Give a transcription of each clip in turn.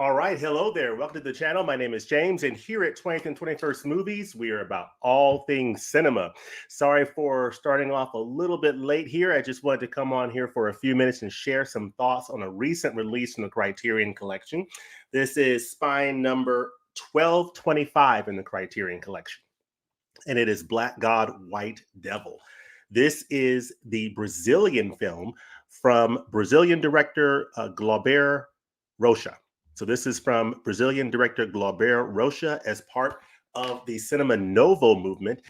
All right, hello there. Welcome to the channel. My name is James, and here at 20th and 21st Movies, we are about all things cinema. Sorry for starting off a little bit late here. I just wanted to come on here for a few minutes and share some thoughts on a recent release from the Criterion Collection. This is spine number 1225 in the Criterion Collection, and it is Black God, White Devil. This is the Brazilian film from Brazilian director Glauber Rocha. So this is from Brazilian director Glauber Rocha as part of the Cinema Novo movement.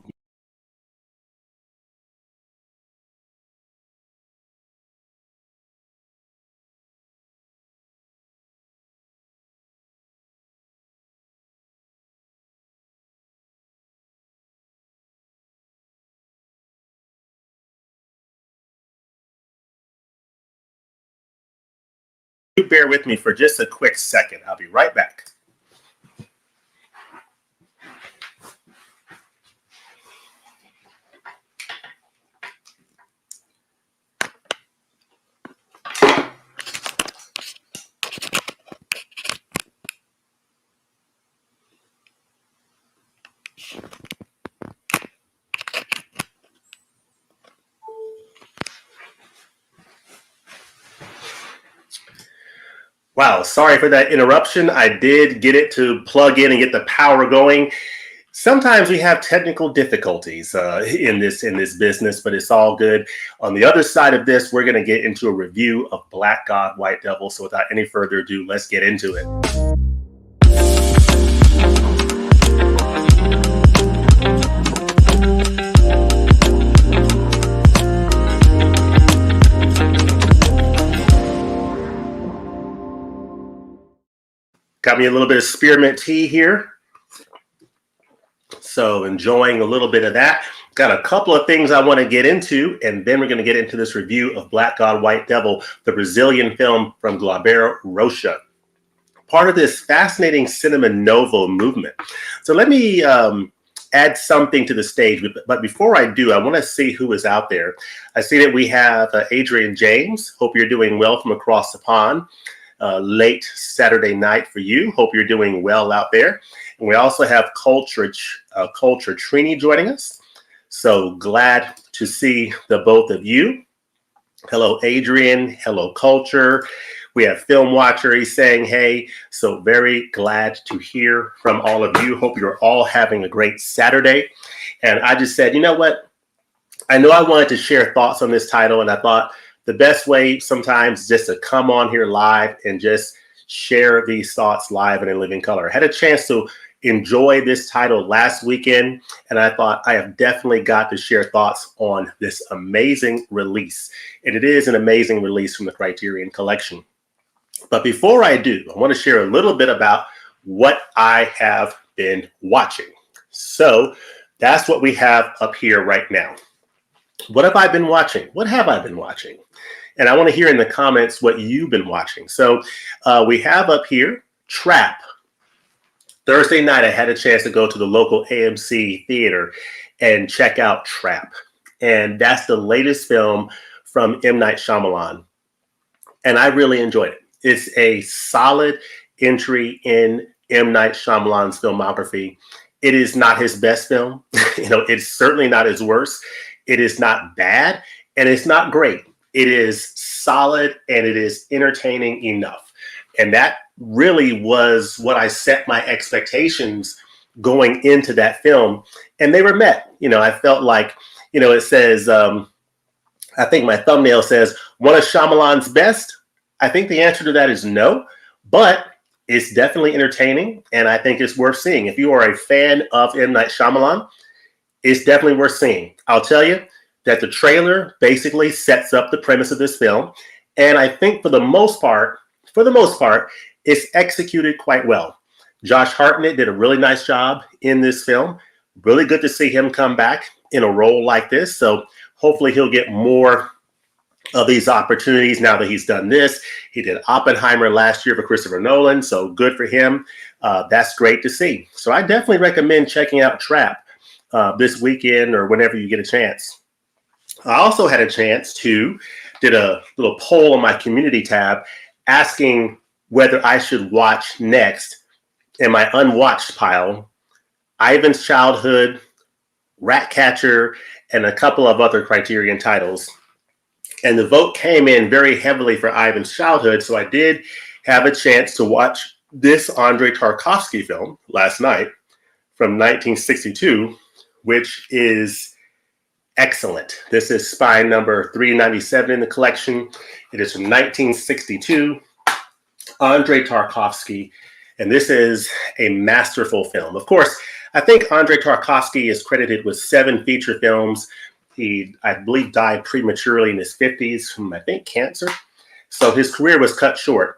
Bear with me for just a quick second. I'll be right back. Wow, sorry for that interruption. I did get it to plug in and get the power going. Sometimes we have technical difficulties in this business, but it's all good. On the other side of this, we're going to get into a review of Black God, White Devil. So without any further ado, let's get into it. Got me a little bit of spearmint tea here. So enjoying a little bit of that. Got a couple of things I want to get into, and then we're going to get into this review of Black God, White Devil, the Brazilian film from Glauber Rocha, part of this fascinating Cinema Novo movement. So let me add something to the stage, but before I do, I want to see who is out there. I see that we have Adrian James. Hope you're doing well from across the pond. Late Saturday night for you. Hope you're doing well out there. And we also have Culture Trini joining us. So glad to see the both of you. Hello, Adrian. Hello, Culture. We have Film Watcher. He's saying hey. So very glad to hear from all of you. Hope you're all having a great Saturday. And I just said, you know what? I know I wanted to share thoughts on this title, and I thought the best way sometimes is just to come on here live and just share these thoughts live and in living color. I had a chance to enjoy this title last weekend, and I thought I have definitely got to share thoughts on this amazing release. And it is an amazing release from the Criterion Collection. But before I do, I want to share a little bit about what I have been watching. So that's what we have up here right now. What have I been watching? What have I been watching? And I want to hear in the comments what you've been watching. So we have up here Trap. Thursday night, I had a chance to go to the local AMC theater and check out Trap. And that's the latest film from M. Night Shyamalan. And I really enjoyed it. It's a solid entry in M. Night Shyamalan's filmography. It is not his best film. It's certainly not his worst. It is not bad, and it's not great. It is solid, and it is entertaining enough. And that really was what I set my expectations going into that film, and they were met. I felt like, it says, I think my thumbnail says, one of Shyamalan's best. I think the answer to that is no, but it's definitely entertaining, and I think it's worth seeing. If you are a fan of M. Night Shyamalan, it's definitely worth seeing. I'll tell you that the trailer basically sets up the premise of this film. And I think for the most part, it's executed quite well. Josh Hartnett did a really nice job in this film. Really good to see him come back in a role like this. So hopefully he'll get more of these opportunities now that he's done this. He did Oppenheimer last year for Christopher Nolan. So good for him. That's great to see. So I definitely recommend checking out Trap this weekend or whenever you get a chance. I also had a chance to did a little poll on my community tab asking whether I should watch next in my unwatched pile Ivan's Childhood, Ratcatcher, and a couple of other Criterion titles. And the vote came in very heavily for Ivan's Childhood, so I did have a chance to watch this Andrei Tarkovsky film last night from 1962, which is excellent. This is spy number 397 in the collection. It is from 1962, Andrei Tarkovsky, and this is a masterful film. Of course, I think Andrei Tarkovsky is credited with 7 feature films. He, I believe, died prematurely in his 50s from, I think, cancer. So his career was cut short.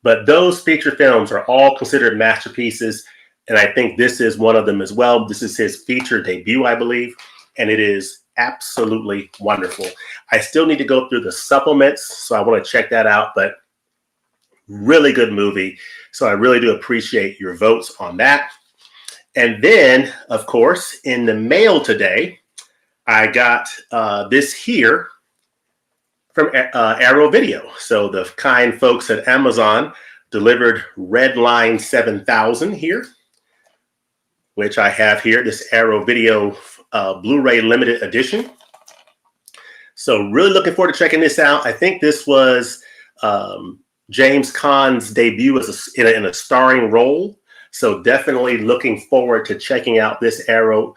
But those feature films are all considered masterpieces, and I think this is one of them as well. This is his feature debut, I believe, and it is absolutely wonderful. I still need to go through the supplements, so I want to check that out, but really good movie. So I really do appreciate your votes on that. And then, of course, in the mail today, I got this here from Arrow Video. So the kind folks at Amazon delivered Redline 7000 here, which I have here, this Arrow Video Blu-ray limited edition. So really looking forward to checking this out. I think this was James Caan's debut as in a starring role. So definitely looking forward to checking out this Arrow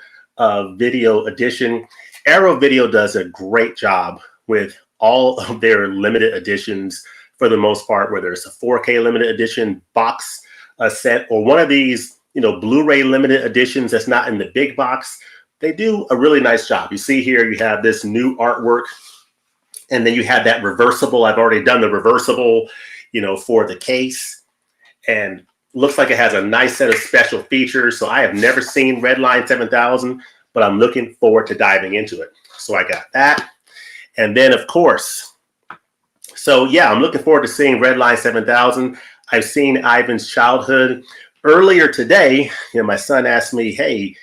Video edition. Arrow Video does a great job with all of their limited editions for the most part, whether it's a 4K limited edition box set or one of these, Blu-ray limited editions that's not in the big box. They do a really nice job. You see here, you have this new artwork, and then you have that reversible. I've already done the reversible, for the case, and looks like it has a nice set of special features. So I have never seen Redline 7000, but I'm looking forward to diving into it. So I got that. And then, of course, so yeah, I'm looking forward to seeing Redline 7000. I've seen Ivan's Childhood. Earlier today, my son asked me, hey,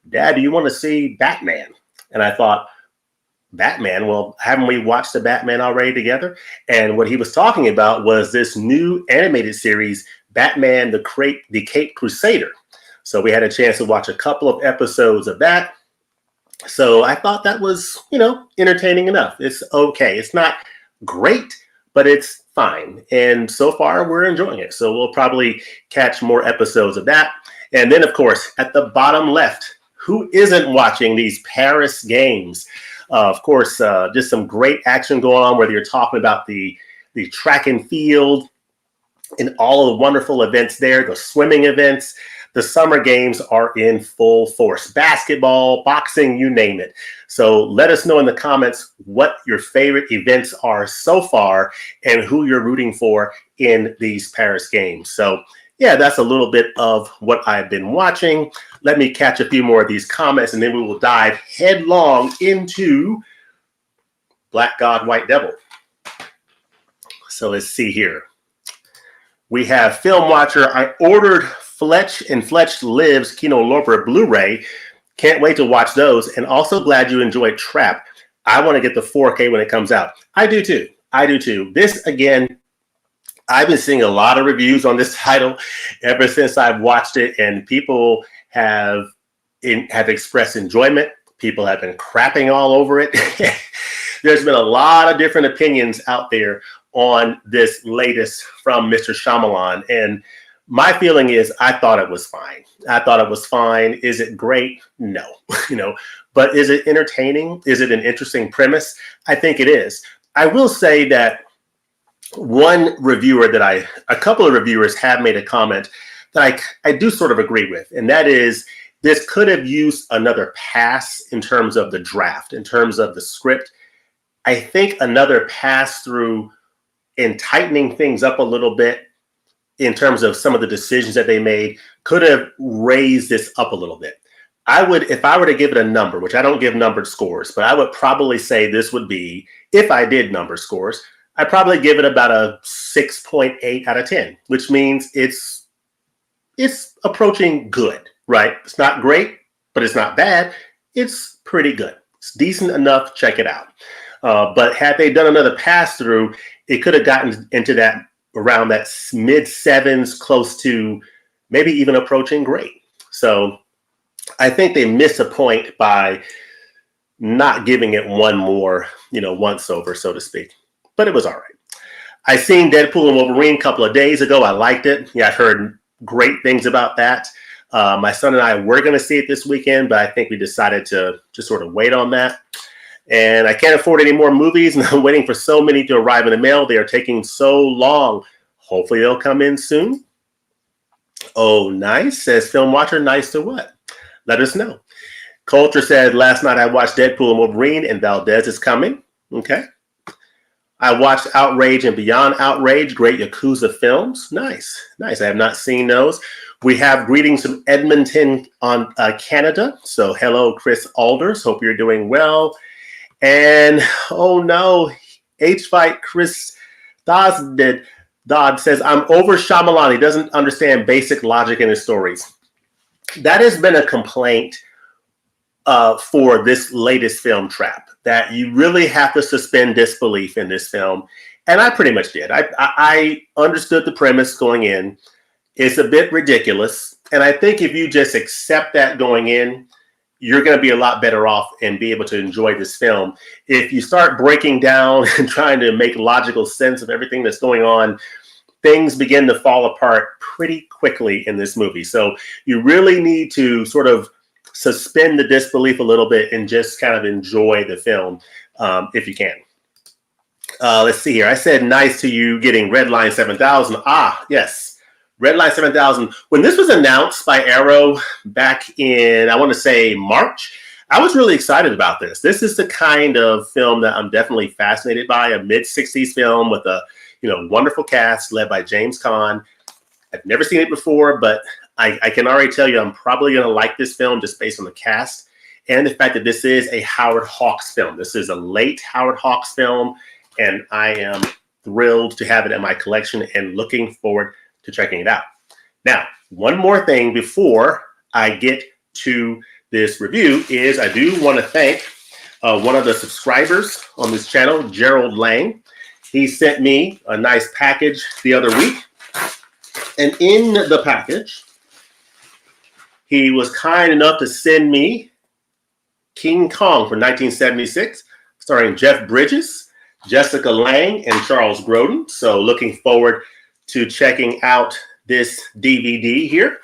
Dad, do you want to see Batman? And I thought, Batman? Well, haven't we watched the Batman already together? And what he was talking about was this new animated series, Batman, the Caped Crusader. So we had a chance to watch a couple of episodes of that. So I thought that was, entertaining enough. It's okay. It's not great, but it's fine. And so far, we're enjoying it. So we'll probably catch more episodes of that. And then, of course, at the bottom left, who isn't watching these Paris games? Of course, just some great action going on, whether you're talking about the track and field and all of the wonderful events there, the swimming events. The summer games are in full force. Basketball, boxing, you name it. So let us know in the comments what your favorite events are so far and who you're rooting for in these Paris games. So yeah, that's a little bit of what I've been watching. Let me catch a few more of these comments, and then we will dive headlong into Black God, White Devil. So let's see here. We have Film Watcher. I ordered Fletch and Fletch Lives Kino Lorber Blu-ray. Can't wait to watch those. And also glad you enjoyed Trap. I want to get the 4K when it comes out. I do too. This, again, I've been seeing a lot of reviews on this title ever since I've watched it, and people have expressed enjoyment. People have been crapping all over it. There's been a lot of different opinions out there on this latest from Mr. Shyamalan, and my feeling is I thought it was fine. Is it great? No, but is it entertaining? Is it an interesting premise? I think it is. I will say that a couple of reviewers have made a comment that I do sort of agree with, and that is this could have used another pass in terms of the draft, in terms of the script. I think another pass through in tightening things up a little bit in terms of some of the decisions that they made could have raised this up a little bit. If I were to give it a number, which I don't give numbered scores, but I would probably say this would be, if I did number scores, I'd probably give it about a 6.8 out of 10, which means it's approaching good, right? It's not great, but it's not bad. It's pretty good. It's decent enough. Check it out. But had they done another pass through, it could have gotten into that around that mid sevens, close to maybe even approaching great. So I think they missed a point by not giving it one more, once over, so to speak. But it was all right. I seen Deadpool and Wolverine a couple of days ago. I liked it. Yeah, I've heard great things about that. My son and I were going to see it this weekend, but I think we decided to just sort of wait on that. And I can't afford any more movies, and I'm waiting for so many to arrive in the mail. They are taking so long. Hopefully they'll come in soon. Oh, nice, says Film Watcher. Nice to what? Let us know. Culture said, last night I watched Deadpool and Wolverine, and Valdez is coming. Okay. I watched Outrage and Beyond Outrage, great Yakuza films. Nice. I have not seen those. We have greetings from Edmonton on Canada. So hello, Chris Alders. Hope you're doing well. And oh no, H-Fight Chris Dodd says, I'm over Shyamalan. He doesn't understand basic logic in his stories. That has been a complaint for this latest film, Trap, that you really have to suspend disbelief in this film. And I pretty much did. I understood the premise going in. It's a bit ridiculous. And I think if you just accept that going in, you're going to be a lot better off and be able to enjoy this film. If you start breaking down and trying to make logical sense of everything that's going on, things begin to fall apart pretty quickly in this movie. So you really need to sort of suspend the disbelief a little bit and just kind of enjoy the film if you can. Let's see here. I said nice to you getting Redline 7000. Ah, yes. Redline 7000. When this was announced by Arrow back in, I want to say March, I was really excited about this. This is the kind of film that I'm definitely fascinated by, a mid-60s film with a wonderful cast led by James Caan. I've never seen it before, but I can already tell you I'm probably going to like this film just based on the cast and the fact that this is a Howard Hawks film. This is a late Howard Hawks film, and I am thrilled to have it in my collection and looking forward to checking it out. Now, one more thing before I get to this review is I do want to thank one of the subscribers on this channel, Gerald Lang. He sent me a nice package the other week. And in the package, he was kind enough to send me King Kong from 1976, starring Jeff Bridges, Jessica Lange, and Charles Grodin. So looking forward to checking out this DVD here.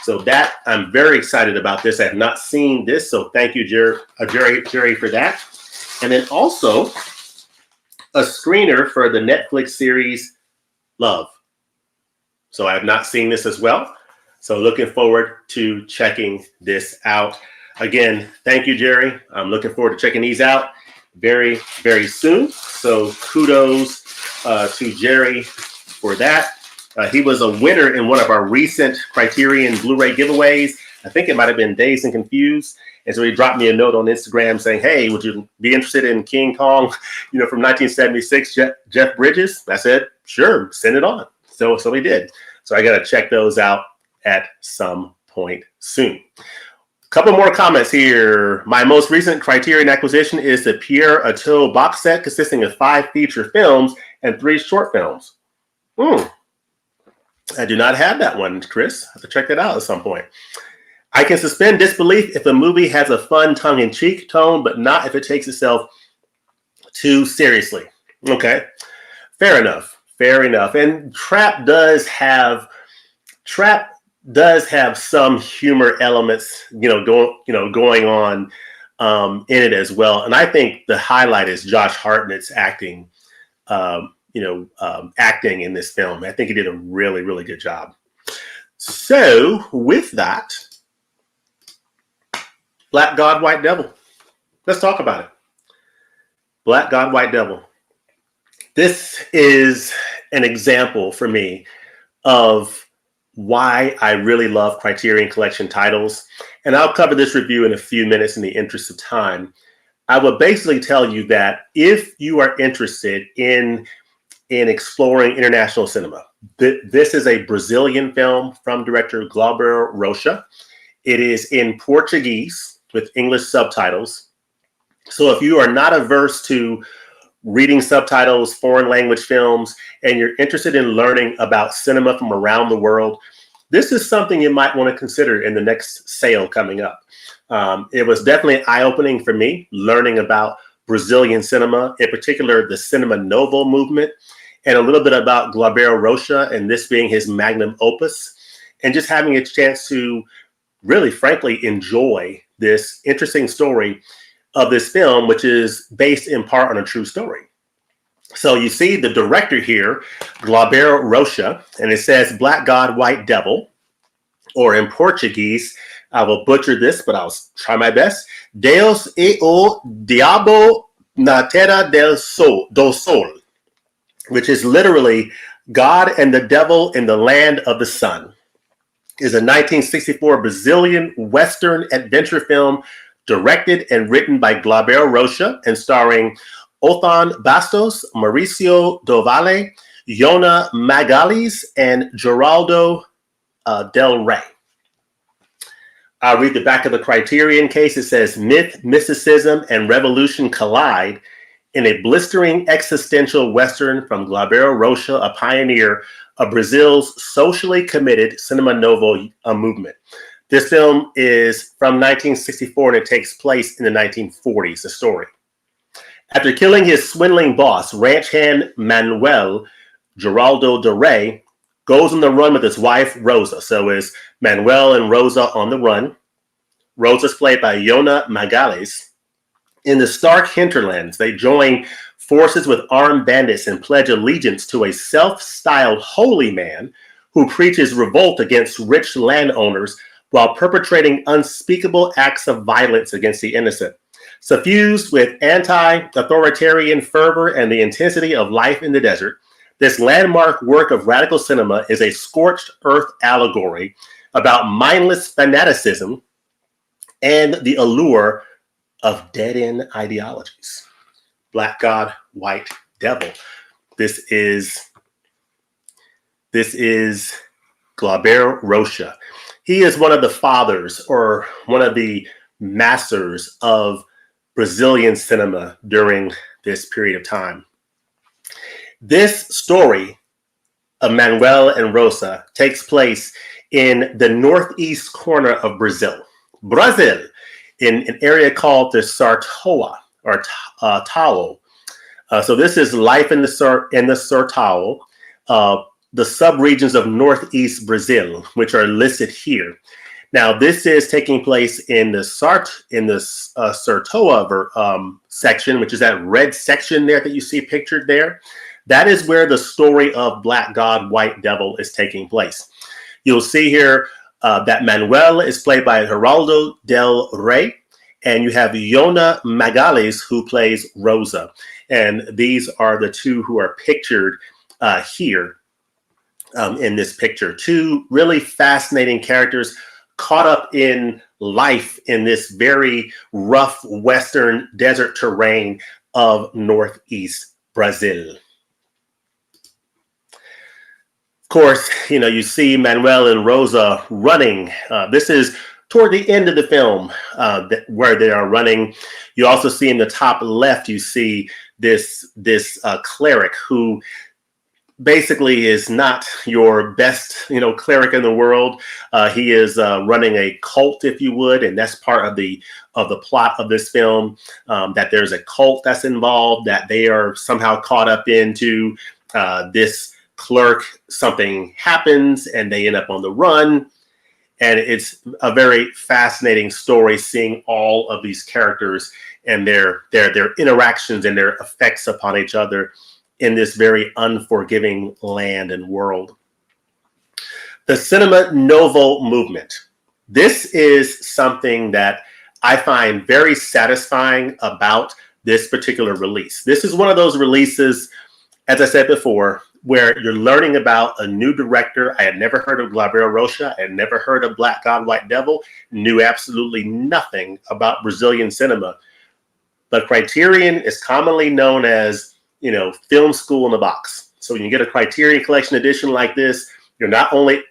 So that, I'm very excited about this. I have not seen this, so thank you, Jerry, for that. And then also a screener for the Netflix series Love. So I have not seen this as well. So looking forward to checking this out. Again, thank you, Jerry. I'm looking forward to checking these out very, very soon. So kudos to Jerry for that. He was a winner in one of our recent Criterion Blu-ray giveaways. I think it might have been Dazed and Confused. And so he dropped me a note on Instagram saying, hey, would you be interested in King Kong, from 1976, Jeff Bridges? I said, sure, send it on. So he did. So I got to check those out at some point soon. A couple more comments here. My most recent Criterion acquisition is the Pierre Atto box set consisting of 5 feature films and 3 short films. I do not have that one, Chris. I have to check that out at some point. I can suspend disbelief if a movie has a fun tongue-in-cheek tone, but not if it takes itself too seriously. Okay, fair enough. And Trap does have some humor elements, going on in it as well. And I think the highlight is Josh Hartnett's acting. Acting in this film. I think he did a really, really good job. So with that, Black God, White Devil. Let's talk about it. Black God, White Devil. This is an example for me of why I really love Criterion Collection titles. And I'll cover this review in a few minutes in the interest of time. I will basically tell you that if you are interested in exploring international cinema, this is a Brazilian film from director Glauber Rocha. It is in Portuguese with English subtitles. So if you are not averse to reading subtitles, foreign language films, and you're interested in learning about cinema from around the world, this is something you might want to consider in the next sale coming up. It was definitely eye-opening for me, learning about Brazilian cinema, in particular the Cinema Novo movement, and a little bit about Glauber Rocha, and this being his magnum opus, and just having a chance to really, frankly, enjoy this interesting story of this film, which is based in part on a true story. So you see the director here, Glauber Rocha, and it says Black God, White Devil, or in Portuguese, I will butcher this, but I'll try my best. Deus e o diabo na terra do sol, which is literally God and the devil in the land of the sun. Is a 1964 Brazilian Western adventure film directed and written by Glauber Rocha and starring Othon Bastos, Mauricio do Valle, Yona Magalhães, and Geraldo Del Rey. I'll read the back of the Criterion case. It says, myth, mysticism, and revolution collide in a blistering existential Western from Glauber Rocha, a pioneer of Brazil's socially committed Cinema Novo movement. This film is from 1964 and it takes place in the 1940s, the story. After killing his swindling boss, ranch hand Manuel, Geraldo Del Rey goes on the run with his wife, Rosa. So is Manuel and Rosa on the run. Rosa's played by Yona Magalhães. In the stark hinterlands, they join forces with armed bandits and pledge allegiance to a self-styled holy man who preaches revolt against rich landowners while perpetrating unspeakable acts of violence against the innocent. Suffused with anti-authoritarian fervor and the intensity of life in the desert, this landmark work of radical cinema is a scorched earth allegory about mindless fanaticism and the allure of dead-end ideologies. Black God, White Devil. This is Glauber Rocha. He is one of the fathers or one of the masters of Brazilian cinema during this period of time. This story of Manuel and Rosa takes place in the northeast corner of Brazil, in an area called the Sertão or Tao. So this is life in the Sertão, the subregions of northeast Brazil, which are listed here. Now, this is taking place in the Sertão section, which is that red section there that you see pictured there. That is where the story of Black God, White Devil is taking place. You'll see here that Manuel is played by Geraldo Del Rey, and you have Yona Magalhães, who plays Rosa. And these are the two who are pictured here in this picture. Two really fascinating characters caught up in life in this very rough Western desert terrain of Northeast Brazil. Of course, you see Manuel and Rosa running. This is toward the end of the film where they are running. You also see in the top left, you see this cleric who basically is not your best, cleric in the world. He is running a cult, if you would, and that's part of the plot of this film, that there's a cult that's involved, that they are somehow caught up into this clerk. Something happens and they end up on the run. And it's a very fascinating story, seeing all of these characters and their interactions and their effects upon each other in this very unforgiving land and world. The Cinema Novo movement. This is something that I find very satisfying about this particular release. This is one of those releases, as I said before, where you're learning about a new director. I had never heard of Glauber Rocha. I had never heard of Black God, White Devil, knew absolutely nothing about Brazilian cinema. But Criterion is commonly known as, film school in a box. So when you get a Criterion Collection edition like this, you're not only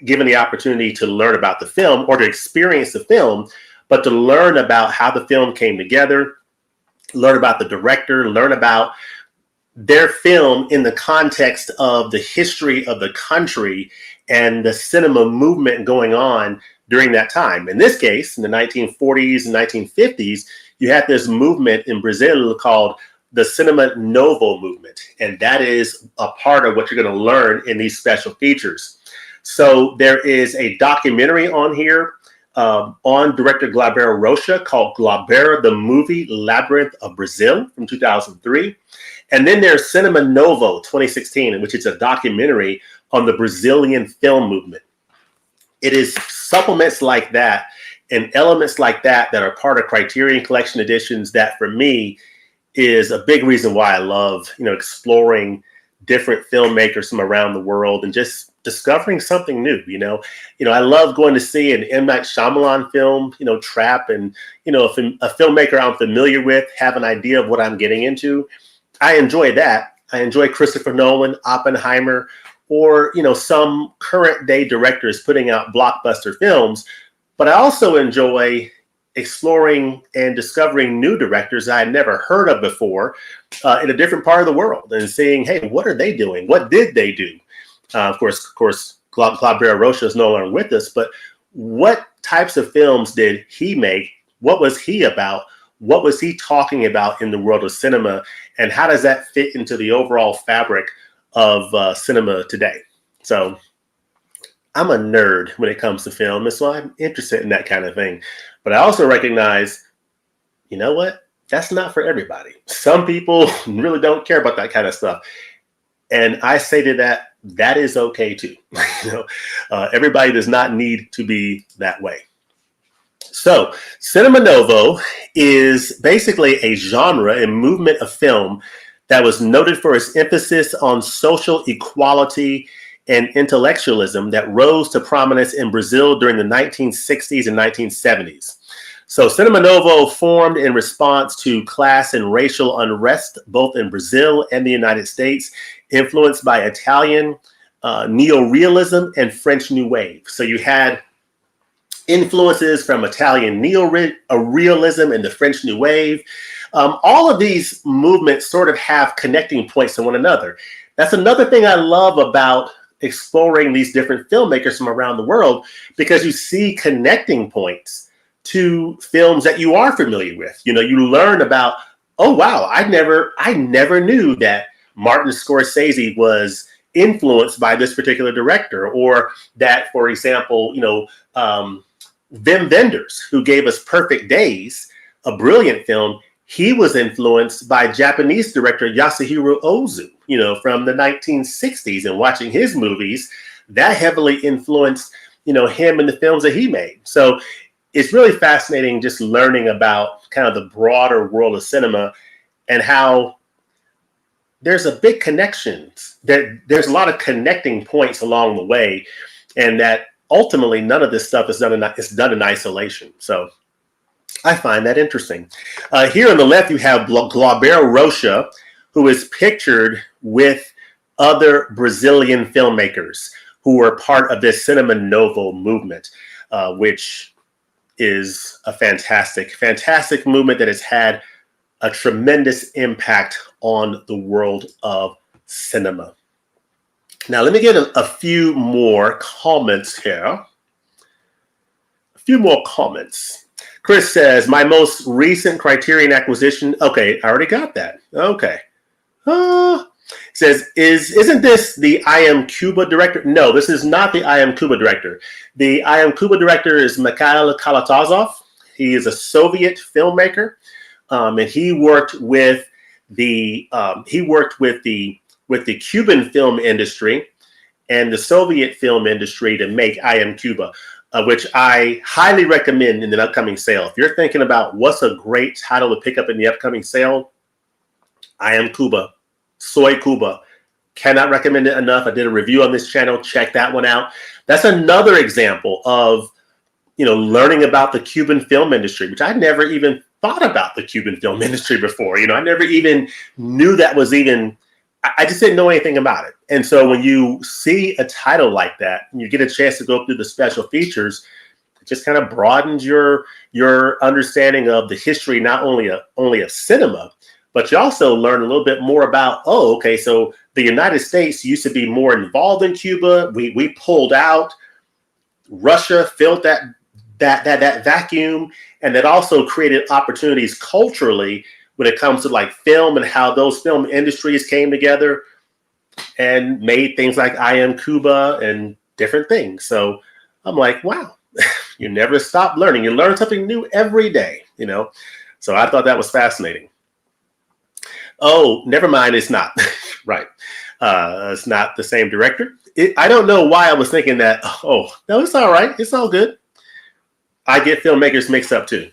given the opportunity to learn about the film or to experience the film, but to learn about how the film came together, learn about the director, learn about their film in the context of the history of the country and the cinema movement going on during that time. In this case, in the 1940s and 1950s, you had this movement in Brazil called the Cinema Novo movement. And that is a part of what you're going to learn in these special features. So there is a documentary on here on director Glauber Rocha called Glauber, the Movie Labyrinth of Brazil from 2003. And then there's Cinema Novo 2016, which is a documentary on the Brazilian film movement. It is supplements like that and elements like that that are part of Criterion Collection editions that for me is a big reason why I love, exploring different filmmakers from around the world and just discovering something new. I love going to see an M. Night Shyamalan film, Trap, and, if a filmmaker I'm familiar with, have an idea of what I'm getting into. I enjoy that. I enjoy Christopher Nolan, Oppenheimer, or, some current day directors putting out blockbuster films. But I also enjoy exploring and discovering new directors I had never heard of before in a different part of the world and seeing, hey, what are they doing? What did they do? Of course, Glauber Rocha is no longer with us, but what types of films did he make? What was he about? What was he talking about in the world of cinema? And how does that fit into the overall fabric of cinema today? So I'm a nerd when it comes to film, and so I'm interested in that kind of thing. But I also recognize, you know what? That's not for everybody. Some people really don't care about that kind of stuff. And I say to that, that is okay too. Everybody does not need to be that way. So Cinema Novo is basically a genre and movement of film that was noted for its emphasis on social equality and intellectualism that rose to prominence in Brazil during the 1960s and 1970s. So Cinema Novo formed in response to class and racial unrest, both in Brazil and the United States, influenced by Italian neorealism and French New Wave. So you had influences from Italian neorealism and the French New Wave. All of these movements sort of have connecting points to one another. That's another thing I love about exploring these different filmmakers from around the world, because you see connecting points to films that you are familiar with. You learn about, oh wow, I never knew that Martin Scorsese was influenced by this particular director, or that, for example, Wim Wenders, who gave us Perfect Days, a brilliant film, he was influenced by Japanese director Yasuhiro Ozu, from the 1960s, and watching his movies, that heavily influenced, him and the films that he made. So it's really fascinating just learning about kind of the broader world of cinema and how there's a big connections. There's a lot of connecting points along the way, and that ultimately none of this stuff is done in isolation. So I find that interesting. Here on the left, you have Glauber Rocha, who is pictured with other Brazilian filmmakers who were part of this Cinema Novo movement, which is a fantastic movement that has had a tremendous impact on the world of cinema. Now, let me get a few more comments here. A few more comments. Chris says, my most recent Criterion acquisition. Okay, I already got that. Okay. Says, isn't this the I Am Cuba director? No, this is not the I Am Cuba director. The I Am Cuba director is Mikhail Kalatozov. He is a Soviet filmmaker, and he worked with the Cuban film industry and the Soviet film industry to make I Am Cuba, which I highly recommend in the upcoming sale. If you're thinking about what's a great title to pick up in the upcoming sale, I Am Cuba, Soy Cuba. Cannot recommend it enough. I did a review on this channel. Check that one out. That's another example of, learning about the Cuban film industry, which I never even thought about the Cuban film industry before. I never even knew that was even, I just didn't know anything about it. And so when you see a title like that, and you get a chance to go through the special features, just kind of broadens your understanding of the history, not only of cinema, but you also learn a little bit more about, oh, okay, so the United States used to be more involved in Cuba. We pulled out. Russia filled that vacuum, and that also created opportunities culturally when it comes to like film and how those film industries came together and made things like I Am Cuba and different things. So I'm like, wow, you never stop learning. You learn something new every day, you know? So I thought that was fascinating. Oh, never mind. It's not. Right. It's not the same director. I don't know why I was thinking that. Oh, no, it's all right. It's all good. I get filmmakers mixed up too.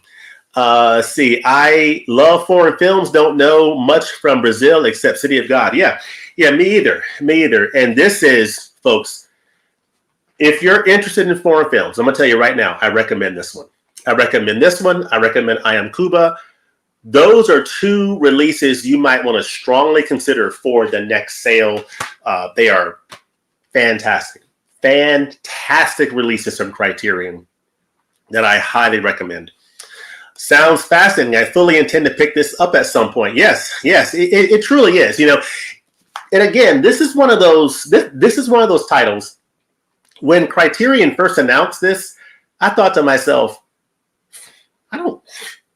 See, I love foreign films. Don't know much from Brazil except City of God. Yeah, me either. And this is, folks, if you're interested in foreign films, I'm going to tell you right now, I recommend this one. I recommend I Am Cuba. Those are two releases you might want to strongly consider for the next sale. They are fantastic releases from Criterion that I highly recommend. Sounds fascinating. I fully intend to pick this up at some point. Yes, it truly is. You know, and again, this is one of those. This is one of those titles. When Criterion first announced this, I thought to myself,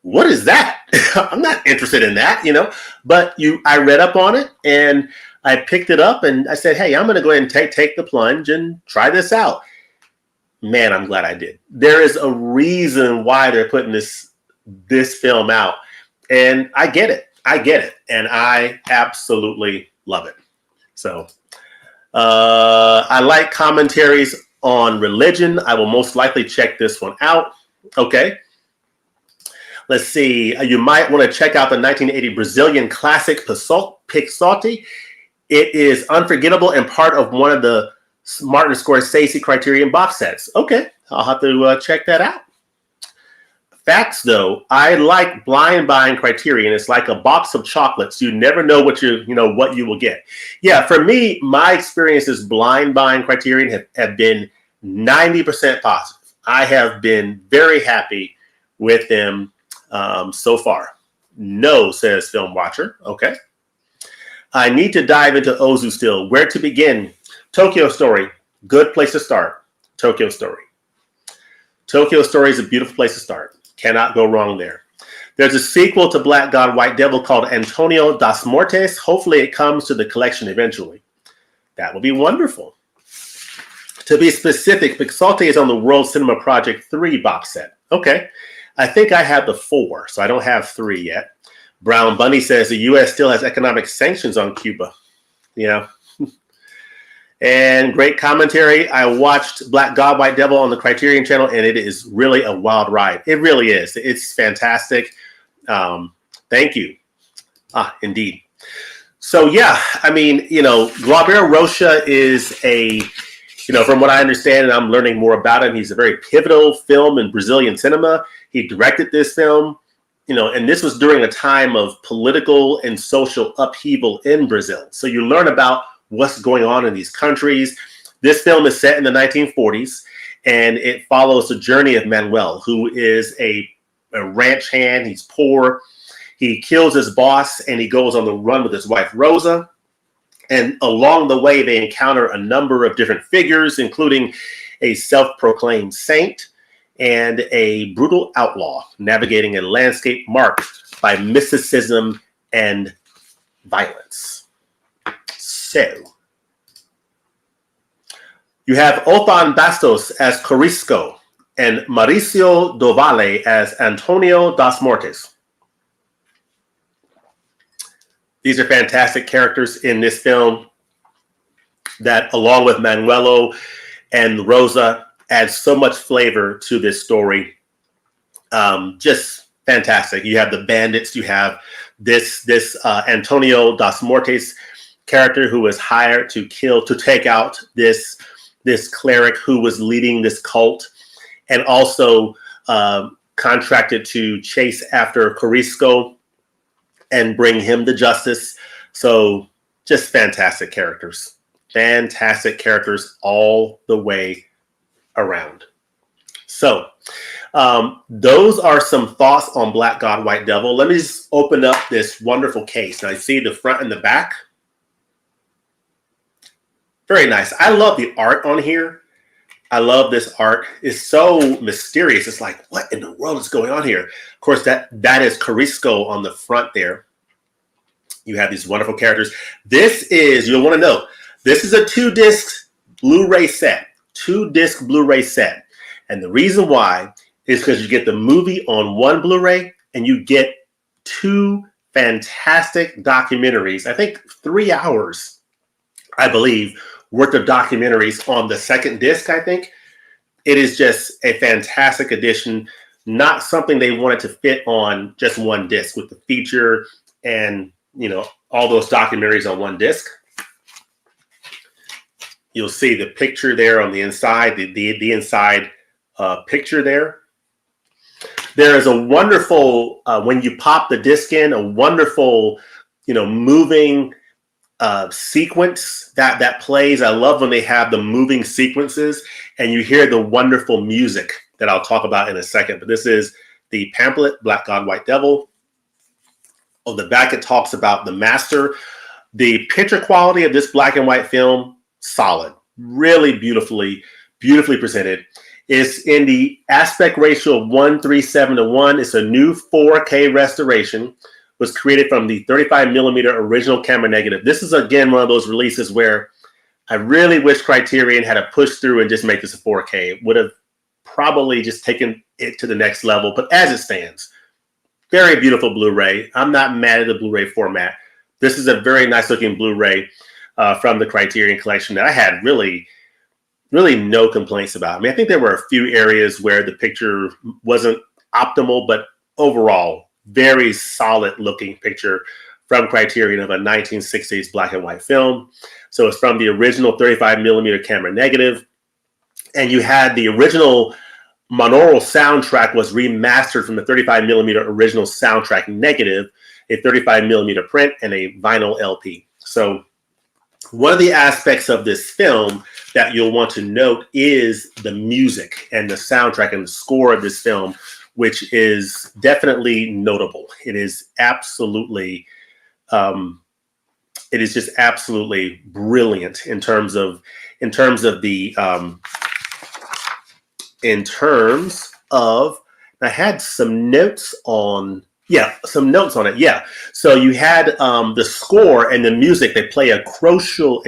what is that? I'm not interested in that, you know. But I read up on it and I picked it up and I said, hey, I'm going to go ahead and take the plunge and try this out. Man, I'm glad I did. There is a reason why they're putting this film out, and I get it, and I absolutely love it. So I like commentaries on religion. I will most likely check this one out. Okay. Let's see. You might want to check out the 1980 Brazilian classic Pixote. It is unforgettable and part of one of the Martin Scorsese Criterion box sets. Okay, I'll have to check that out. Facts, though, I like blind buying Criterion. It's like a box of chocolates. You never know what you will get. Yeah, for me, my experiences blind buying Criterion have been 90% positive. I have been very happy with them so far. No, says Film Watcher. Okay. I need to dive into Ozu still. Where to begin? Tokyo Story. Good place to start. Tokyo Story. Tokyo Story is a beautiful place to start. Cannot go wrong there. There's a sequel to Black God, White Devil called Antonio das Mortes. Hopefully it comes to the collection eventually. That would be wonderful. To be specific, Pixote is on the World Cinema Project 3 box set. Okay. I think I have the 4, so I don't have 3 yet. Brown Bunny says the U.S. still has economic sanctions on Cuba. Yeah. And great commentary. I watched Black God, White Devil on the Criterion channel, and it is really a wild ride. It really is. It's fantastic. Thank you. Indeed. So, yeah, I mean, Glauber Rocha is from what I understand, and I'm learning more about him, he's a very pivotal film in Brazilian cinema. He directed this film, and this was during a time of political and social upheaval in Brazil. So you learn about what's going on in these countries. This film is set in the 1940s, and it follows the journey of Manuel, who is a ranch hand. He's poor. He kills his boss, and he goes on the run with his wife, Rosa. And along the way, they encounter a number of different figures, including a self-proclaimed saint and a brutal outlaw navigating a landscape marked by mysticism and violence. So, you have Othan Bastos as Corisco and Mauricio do Valle as Antonio das Mortes. These are fantastic characters in this film that, along with Manuelo and Rosa, adds so much flavor to this story. Just fantastic. You have the bandits. You have this Antonio das Mortes character who was hired to take out this cleric who was leading this cult, and also contracted to chase after Corisco and bring him to justice. So just fantastic characters all the way around. So those are some thoughts on Black God, White Devil. Let me just open up this wonderful case. Now, you see the front and the back. Very nice. I love the art on here. I love this art. It's so mysterious. It's like, what in the world is going on here? Of course, that is Carisco on the front there. You have these wonderful characters. This is, you'll want to know, this is a 2-disc Blu-ray set. 2-disc Blu-ray set. And the reason why is because you get the movie on one Blu-ray and you get 2 fantastic documentaries. I think 3 hours, I believe, worth of documentaries on the second disc, I think. It is just a fantastic addition, not something they wanted to fit on just one disc with the feature and, you know, all those documentaries on one disc. You'll see the picture there on the inside, the inside picture there. There is a wonderful, when you pop the disc in, a wonderful, you know, moving sequence that plays. I love when they have the moving sequences and you hear the wonderful music that I'll talk about in a second. But this is the pamphlet, Black God, White Devil. On the back, it talks about the master. The picture quality of this black and white film, solid, really beautifully presented. It's in the aspect ratio of 1:37:1. It's a new 4K restoration. Was created from the 35mm original camera negative. This is, again, one of those releases where I really wish Criterion had a push through and just make this a 4K. It would have probably just taken it to the next level. But as it stands, very beautiful Blu-ray. I'm not mad at the Blu-ray format. This is a very nice looking Blu-ray from the Criterion collection that I had really no complaints about. I mean, I think there were a few areas where the picture wasn't optimal, but overall, very solid looking picture from Criterion of a 1960s black and white film. So it's from the original 35mm camera negative. And you had the original monaural soundtrack was remastered from the 35mm original soundtrack negative, a 35mm print, and a vinyl LP. So one of the aspects of this film that you'll want to note is the music and the soundtrack and the score of this film, which is definitely notable. It is absolutely, it is just absolutely brilliant in terms of I had some notes on, it. Yeah. So you had the score and the music, they play a crucial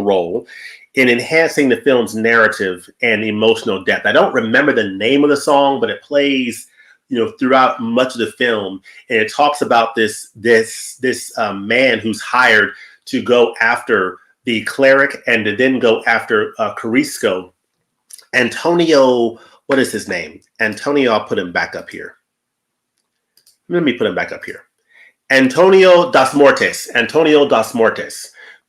role in enhancing the film's narrative and emotional depth. I don't remember the name of the song, but it plays, you know, throughout much of the film, and it talks about this man who's hired to go after the cleric and to then go after Carisco. Antonio, what is his name? Antonio, I'll put him back up here. Let me put him back up here. Antonio das Mortes,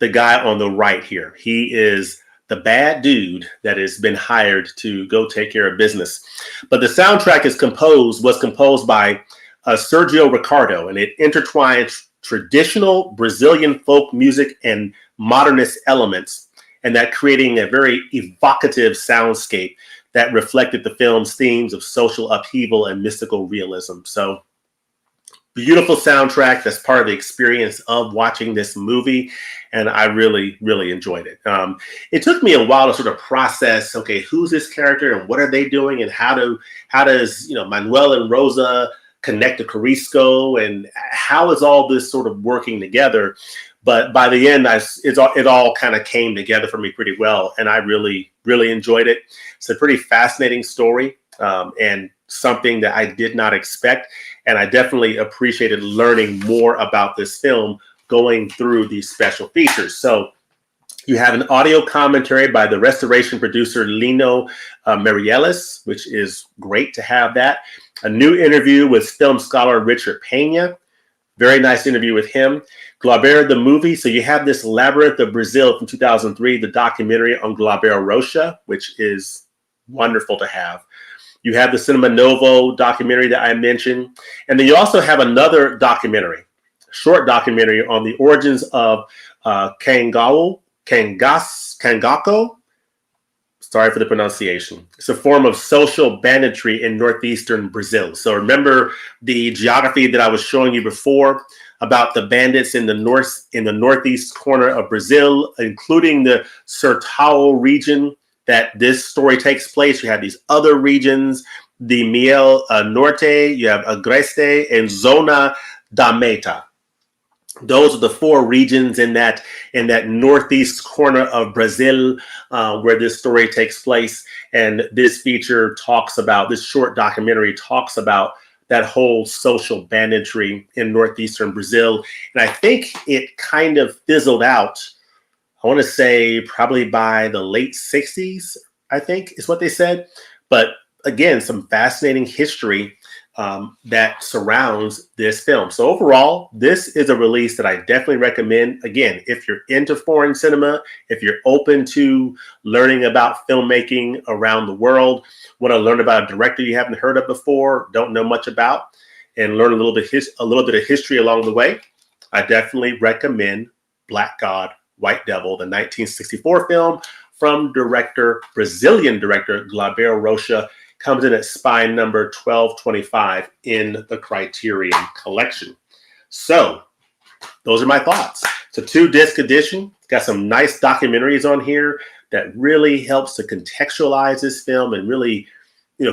the guy on the right here. He is the bad dude that has been hired to go take care of business. But the soundtrack was composed by Sergio Ricardo, and it intertwines traditional Brazilian folk music and modernist elements, and that creating a very evocative soundscape that reflected the film's themes of social upheaval and mystical realism. So beautiful soundtrack. That's part of the experience of watching this movie. And I really enjoyed it. It took me a while to sort of process, okay, who's this character and what are they doing? And how does, you know, Manuel and Rosa connect to Carisco, and how is all this sort of working together? But by the end, it all kind of came together for me pretty well. And I really enjoyed it. It's a pretty fascinating story and something that I did not expect. And I definitely appreciated learning more about this film going through these special features. So you have an audio commentary by the restoration producer Lino Marielles, which is great to have that. A new interview with film scholar Richard Pena. Very nice interview with him. Glauber, the movie. So you have this Labyrinth of Brazil from 2003, the documentary on Glauber Rocha, which is wonderful to have. You have the Cinema Novo documentary that I mentioned. And then you also have another documentary, short documentary on the origins of Kangako. Sorry for the pronunciation. It's a form of social banditry in northeastern Brazil. So remember the geography that I was showing you before about the bandits in the northeast corner of Brazil, including the Sertão region that this story takes place. You have these other regions, the Miel Norte, you have Agreste, and Zona da Mata. Those are the four regions in that northeast corner of Brazil where this story takes place. And this short documentary talks about that whole social banditry in northeastern Brazil. And I think it kind of fizzled out, I want to say probably by the late 60s, I think is what they said. But again, some fascinating history that surrounds this film. So overall, this is a release that I definitely recommend. Again, if you're into foreign cinema, if you're open to learning about filmmaking around the world, want to learn about a director you haven't heard of before, don't know much about, and learn a little bit of history along the way, I definitely recommend Black God, White Devil, the 1964 film from Brazilian director Glauber Rocha. Comes in at spine number 1225 in the Criterion collection. So those are my thoughts. It's a 2-disc edition. It's got some nice documentaries on here that really helps to contextualize this film and really,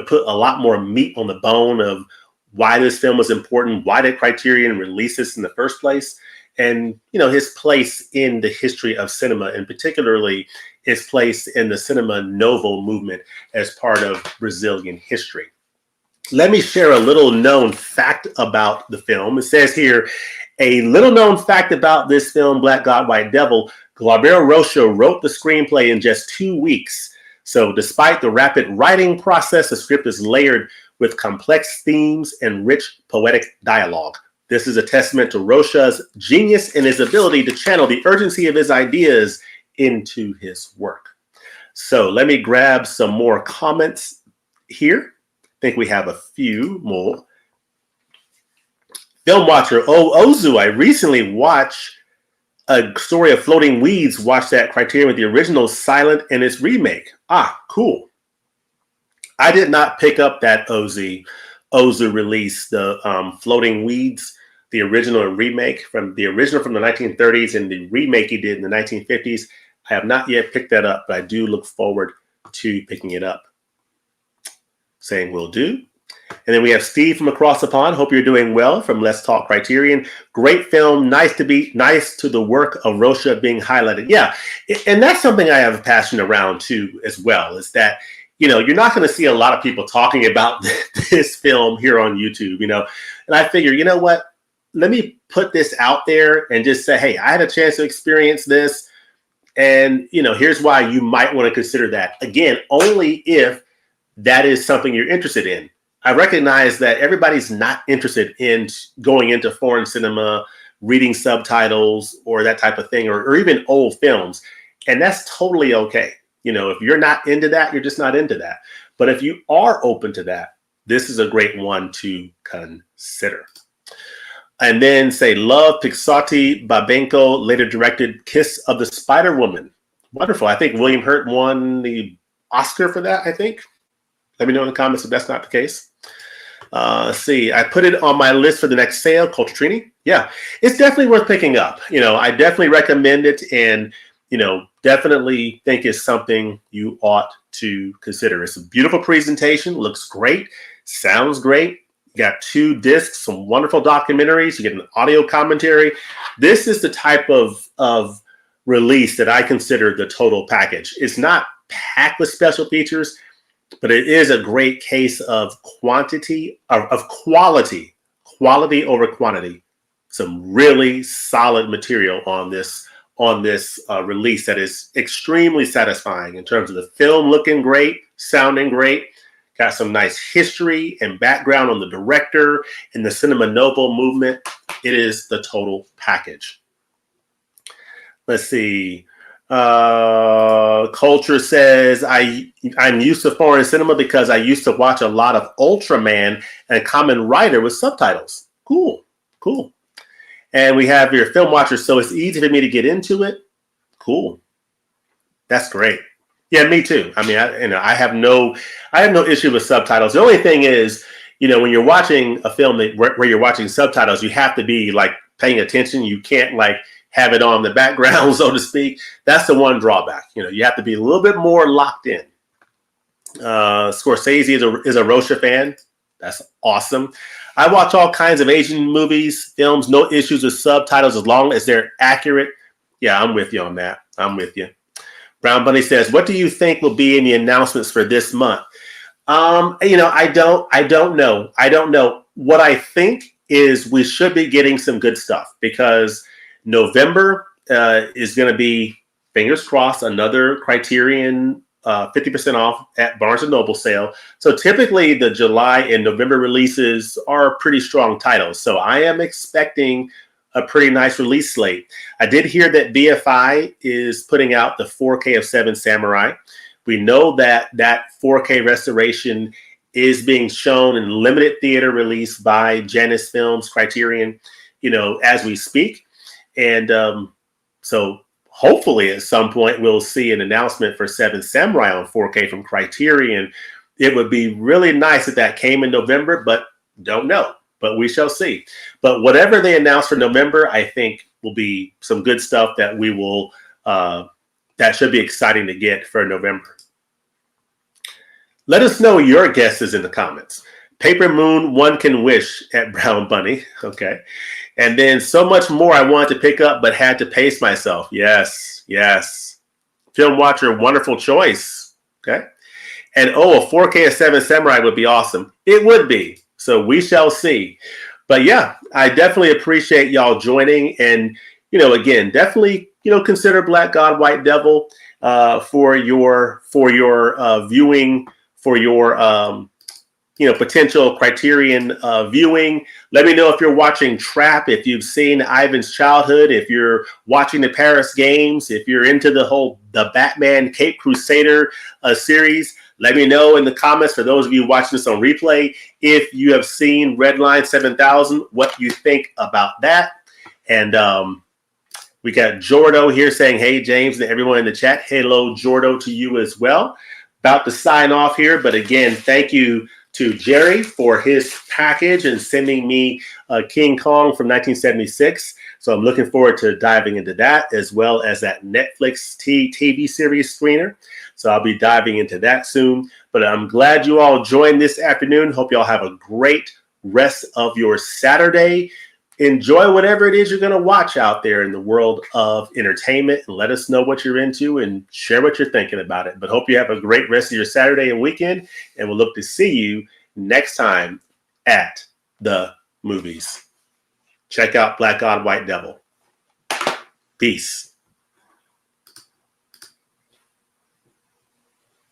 put a lot more meat on the bone of why this film was important, why did Criterion release this in the first place, and his place in the history of cinema, and particularly his place in the Cinema Novo movement as part of Brazilian history. Let me share a little known fact about the film. It says here, a little known fact about this film, Black God, White Devil, Glauber Rocha wrote the screenplay in just 2 weeks. So despite the rapid writing process, the script is layered with complex themes and rich poetic dialogue. This is a testament to Rocha's genius and his ability to channel the urgency of his ideas into his work. So let me grab some more comments here. I think we have a few more. Film watcher Ozu, I recently watched A Story of Floating Weeds. Watched that Criterion with the original silent and its remake. Cool. I did not pick up that Ozu release, the Floating Weeds, the original and remake from the 1930s and the remake he did in the 1950s. I have not yet picked that up, but I do look forward to picking it up. Saying will do. And then we have Steve from across the pond. Hope you're doing well from Let's Talk Criterion. Great film. Nice to the work of Rocha being highlighted. Yeah. And that's something I have a passion around too, as well, is that, you're not going to see a lot of people talking about this film here on YouTube, and I figure, you know what? Let me put this out there and just say, hey, I had a chance to experience this. And, here's why you might want to consider that. Again, only if that is something you're interested in. I recognize that everybody's not interested in going into foreign cinema, reading subtitles or that type of thing, or even old films. And that's totally okay. If you're not into that, you're just not into that. But if you are open to that, this is a great one to consider. And then say, love Pixotti Babenco, later directed Kiss of the Spider Woman. Wonderful. I think William Hurt won the Oscar for that, I think. Let me know in the comments if that's not the case. Let's see. I put it on my list for the next sale, Culture Trini. Yeah, it's definitely worth picking up. I definitely recommend it, and, definitely think it's something you ought to consider. It's a beautiful presentation, looks great, sounds great. You got 2 discs, some wonderful documentaries. You get an audio commentary. This is the type of release that I consider the total package. It's not packed with special features, but it is a great case of quality over quantity. Some really solid material on this release that is extremely satisfying in terms of the film looking great, sounding great. Got some nice history and background on the director and the Cinema Novo movement. It is the total package. Let's see. Culture says, I'm used to foreign cinema because I used to watch a lot of Ultraman and Kamen Rider with subtitles. Cool. And we have your film watcher, so it's easy for me to get into it. Cool. That's great. Yeah, me too. I mean, I have no issue with subtitles. The only thing is, when you're watching a film where you're watching subtitles, you have to be like paying attention. You can't like have it on the background, so to speak. That's the one drawback. You have to be a little bit more locked in. Scorsese is a Rocha fan. That's awesome. I watch all kinds of Asian movies, films, no issues with subtitles as long as they're accurate. Yeah, I'm with you on that. I'm with you. Brown Bunny says, what do you think will be in the announcements for this month? I don't know. I don't know. What I think is we should be getting some good stuff because November is going to be, fingers crossed, another Criterion 50% off at Barnes & Noble sale. So typically the July and November releases are pretty strong titles. So I am expecting a pretty nice release slate. I did hear that BFI is putting out the 4K of Seven Samurai. We know that 4K restoration is being shown in limited theater release by Janus Films, Criterion, as we speak. And so hopefully at some point we'll see an announcement for Seven Samurai on 4K from Criterion. It would be really nice if that came in November, but don't know. But we shall see. But whatever they announce for November, I think will be some good stuff that we will, that should be exciting to get for November. Let us know your guesses in the comments. Paper Moon, One Can Wish at Brown Bunny. Okay. And then so much more I wanted to pick up, but had to pace myself. Yes. Film Watcher, wonderful choice. Okay. And a 4K of Seven Samurai would be awesome. It would be. So we shall see. But yeah, I definitely appreciate y'all joining. And, again, definitely, consider Black God, White Devil for your viewing, for your, potential Criterion viewing. Let me know if you're watching Trap, if you've seen Ivan's Childhood, if you're watching the Paris Games, if you're into the Batman Cape Crusader series. Let me know in the comments, for those of you watching this on replay, if you have seen Redline 7000, what you think about that. And we got Jordo here saying, hey, James, and everyone in the chat. Hello, Jordo, to you as well. About to sign off here. But again, thank you to Jerry for his package and sending me King Kong from 1976. So I'm looking forward to diving into that, as well as that Netflix TV series screener. So I'll be diving into that soon. But I'm glad you all joined this afternoon. Hope you all have a great rest of your Saturday. Enjoy whatever it is you're going to watch out there in the world of entertainment, and let us know what you're into and share what you're thinking about it. But hope you have a great rest of your Saturday and weekend, and we'll look to see you next time at the movies. Check out Black God, White Devil. Peace.